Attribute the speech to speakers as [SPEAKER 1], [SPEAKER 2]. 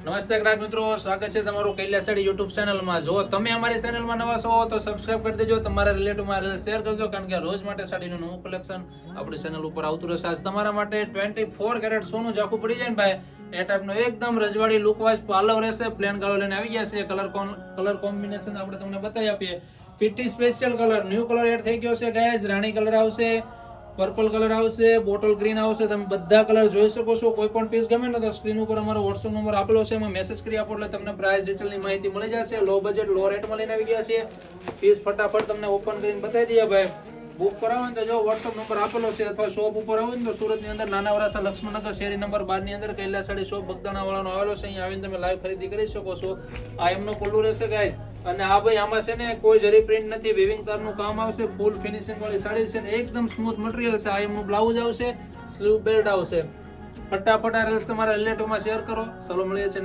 [SPEAKER 1] નમસ્તે ગ્રાહક મિત્રો, સ્વાગત છે તમારું કૈલાસ સાડી યુટ્યુબ ચેનલમાં. જો તમે અમારી ચેનલમાં નવા છો તો સબસ્ક્રાઇબ કરી દેજો, તમારા રિલેટિવમાં શેર કરજો, કારણ કે રોજ માટે સાડીનું નવું કલેક્શન આપણી ચેનલ ઉપર આવતું રહેશે. આજ તમારા માટે 24 કેરેટ સોનું ઝાખું પડી જાય ને ભાઈ, એ ટાઈપનો એકદમ રજવાડી લુક વાઇઝ પાલવ રહેશે. પ્લેન ગાળો લઈને આવી ગયા છે. કલર કોમ્બિનેશન આપણે તમને બતાવી આપીએ. PT special colour, new colour add થઈ ગયો છે ગાઈઝ. રાણી કલર આવશે, પર્પલ કલર આવશે, બોટલ ગ્રીન આવશે. તમે બધા કલર જોઈ શકો છો. કોઈ પણ પીસ ગમે ને તો સ્ક્રીન ઉપર અમારો WhatsApp નંબર આપેલો છે, એમાં મેસેજ કરી આપો એટલે તમને પ્રાઇસ ડિટેલની માહિતી મળી જશે. લો બજેટ લો રેટમાં લઈને આવી ગયા છે. પીસ ફટાફટ તમને ઓપન કરીને બતાવી દઈએ ભાઈ. બુક કરાવો ને તો જો WhatsApp નંબર આપેલો છે, અથવા શોપ ઉપર આવો ને તો સુરતની અંદર નાના વરાસા લક્ષ્મણનગર શેરી નંબર 12 ની અંદર કૈલાસ સાડી શોપ બગદાણા વાળાનો આવેલો છે. અહીંયા આવીને તમે લાઈવ ખરીદી કરી શકો છો. આ એમનો પલ્લુ રહેશે ગાઈસ. અને આ ભાઈ આમાં છે ને કોઈ જરી પ્રિન્ટ નથી, વિવિંગ કારનું કામ આવશે. ફૂલ ફિનિશિંગ વાળી સાડી છે, એકદમ સ્મૂથ મટીરીયલ છે. આ એમનું બ્લાઉઝ આવશે, સ્લીવ બેલ્ટ આવશે. ફટાફટ આ રીલ્સ તમારા રિલેટિવમાં શેર કરો. ચાલો મળીએ છીએ.